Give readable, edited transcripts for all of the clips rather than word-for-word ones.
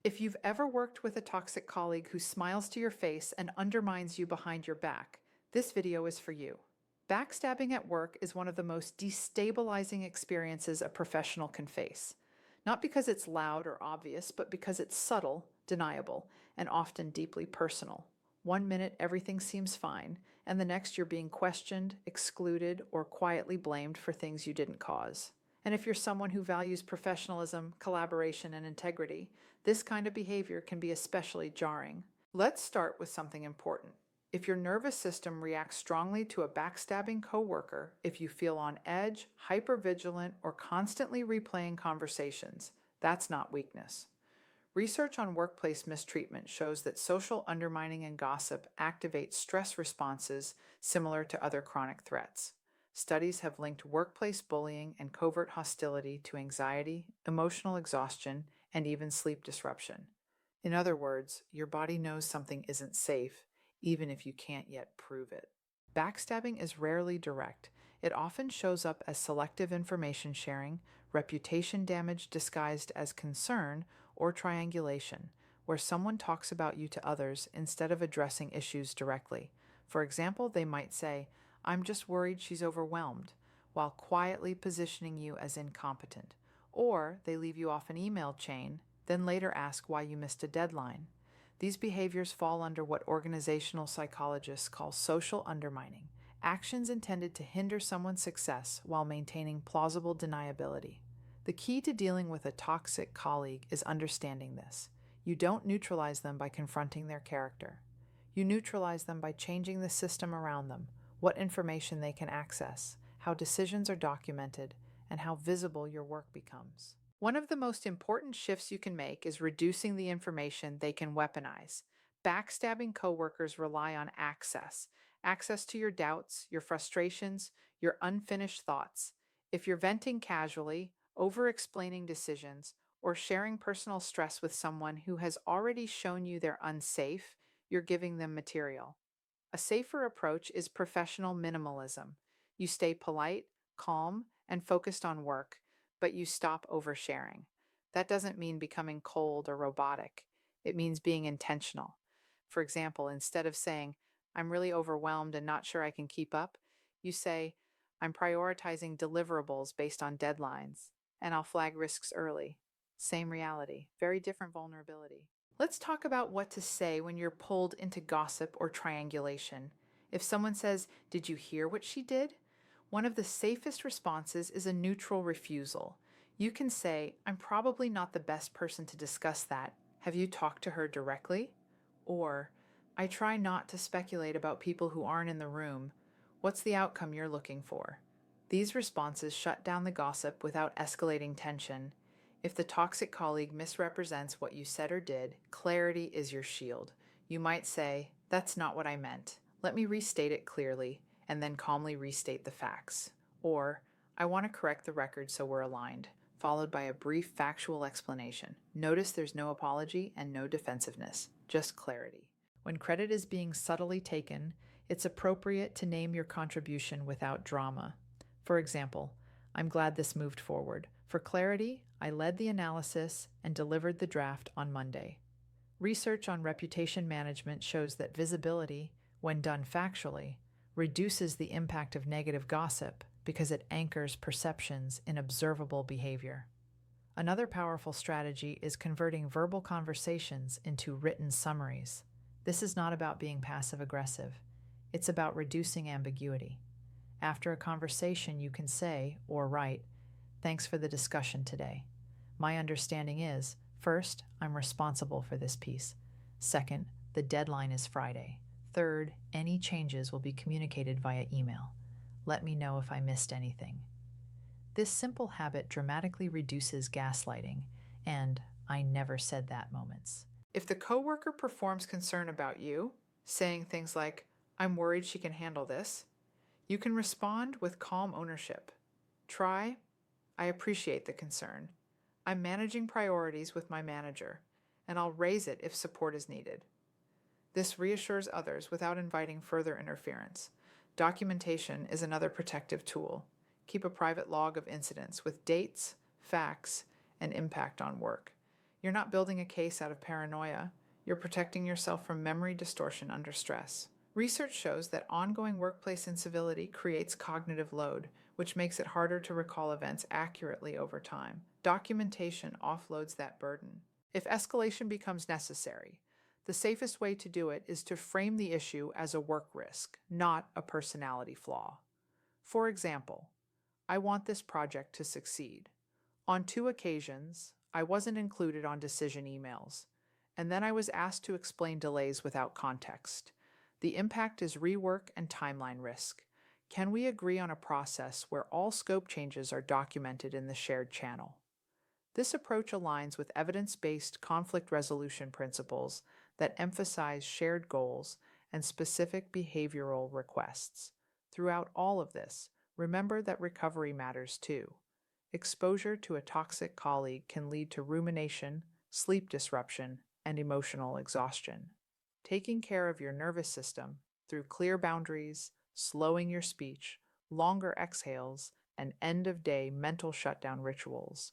If you've ever worked with a toxic colleague who smiles to your face and undermines you behind your back, this video is for you. Backstabbing at work is one of the most destabilizing experiences a professional can face. Not because it's loud or obvious, but because it's subtle, deniable, and often deeply personal. One minute everything seems fine, and the next you're being questioned, excluded, or quietly blamed for things you didn't cause. And if you're someone who values professionalism, collaboration, and integrity, this kind of behavior can be especially jarring. Let's start with something important. If your nervous system reacts strongly to a backstabbing coworker, if you feel on edge, hypervigilant, or constantly replaying conversations, that's not weakness. Research on workplace mistreatment shows that social undermining and gossip activate stress responses similar to other chronic threats. Studies have linked workplace bullying and covert hostility to anxiety, emotional exhaustion, and even sleep disruption. In other words, your body knows something isn't safe, even if you can't yet prove it. Backstabbing is rarely direct. It often shows up as selective information sharing, reputation damage disguised as concern, or triangulation, where someone talks about you to others instead of addressing issues directly. For example, they might say, "I'm just worried she's overwhelmed," while quietly positioning you as incompetent. Or they leave you off an email chain, then later ask why you missed a deadline. These behaviors fall under what organizational psychologists call social undermining, actions intended to hinder someone's success while maintaining plausible deniability. The key to dealing with a toxic colleague is understanding this. You don't neutralize them by confronting their character. You neutralize them by changing the system around them, what information they can access, how decisions are documented, and how visible your work becomes. One of the most important shifts you can make is reducing the information they can weaponize. Backstabbing coworkers rely on access to your doubts, your frustrations, your unfinished thoughts. If you're venting casually, over-explaining decisions, or sharing personal stress with someone who has already shown you they're unsafe, you're giving them material. A safer approach is professional minimalism. You stay polite, calm, and focused on work, but you stop oversharing. That doesn't mean becoming cold or robotic. It means being intentional. For example, instead of saying, "I'm really overwhelmed and not sure I can keep up," you say, "I'm prioritizing deliverables based on deadlines, and I'll flag risks early." Same reality, very different vulnerability. Let's talk about what to say when you're pulled into gossip or triangulation. If someone says, "Did you hear what she did?" One of the safest responses is a neutral refusal. You can say, "I'm probably not the best person to discuss that. Have you talked to her directly?" Or, "I try not to speculate about people who aren't in the room. What's the outcome you're looking for?" These responses shut down the gossip without escalating tension. If the toxic colleague misrepresents what you said or did, clarity is your shield. You might say, "That's not what I meant. Let me restate it clearly," and then calmly restate the facts. Or, "I want to correct the record so we're aligned," followed by a brief factual explanation. Notice there's no apology and no defensiveness, just clarity. When credit is being subtly taken, it's appropriate to name your contribution without drama. For example, "I'm glad this moved forward. For clarity, I led the analysis and delivered the draft on Monday." Research on reputation management shows that visibility, when done factually, reduces the impact of negative gossip because it anchors perceptions in observable behavior. Another powerful strategy is converting verbal conversations into written summaries. This is not about being passive-aggressive. It's about reducing ambiguity. After a conversation, you can say, or write, "Thanks for the discussion today. My understanding is, first, I'm responsible for this piece. Second, the deadline is Friday. Third, any changes will be communicated via email. Let me know if I missed anything." This simple habit dramatically reduces gaslighting and "I never said that" moments. If the coworker performs concern about you, saying things like, "I'm worried she can handle this," you can respond with calm ownership. Try, "I appreciate the concern. I'm managing priorities with my manager, and I'll raise it if support is needed." This reassures others without inviting further interference. Documentation is another protective tool. Keep a private log of incidents with dates, facts, and impact on work. You're not building a case out of paranoia. You're protecting yourself from memory distortion under stress. Research shows that ongoing workplace incivility creates cognitive load, which makes it harder to recall events accurately over time. Documentation offloads that burden. If escalation becomes necessary, the safest way to do it is to frame the issue as a work risk, not a personality flaw. For example, I want this project to succeed. On 2 occasions, I wasn't included on decision emails, and then I was asked to explain delays without context. The impact is rework and timeline risk. Can we agree on a process where all scope changes are documented in the shared channel? This approach aligns with evidence-based conflict resolution principles that emphasize shared goals and specific behavioral requests. Throughout all of this, remember that recovery matters too. Exposure to a toxic colleague can lead to rumination, sleep disruption, and emotional exhaustion. Taking care of your nervous system through clear boundaries, slowing your speech, longer exhales, and end-of-day mental shutdown rituals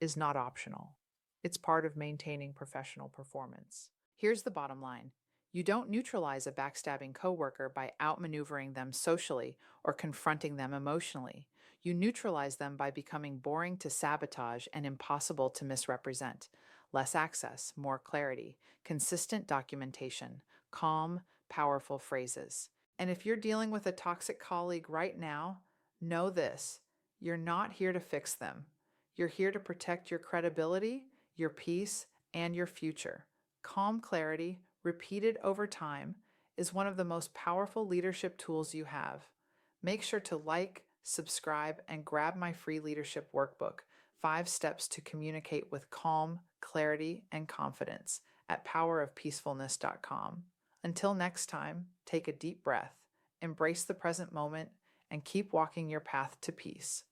is not optional. It's part of maintaining professional performance. Here's the bottom line. You don't neutralize a backstabbing coworker by outmaneuvering them socially or confronting them emotionally. You neutralize them by becoming boring to sabotage and impossible to misrepresent. Less access, more clarity, consistent documentation, calm, powerful phrases. And if you're dealing with a toxic colleague right now, know this: you're not here to fix them. You're here to protect your credibility, your peace, and your future. Calm clarity, repeated over time, is one of the most powerful leadership tools you have. Make sure to like, subscribe, and grab my free leadership workbook, 5 Steps to Communicate with Calm, Clarity, and Confidence, at powerofpeacefulness.com. Until next time, take a deep breath, embrace the present moment, and keep walking your path to peace.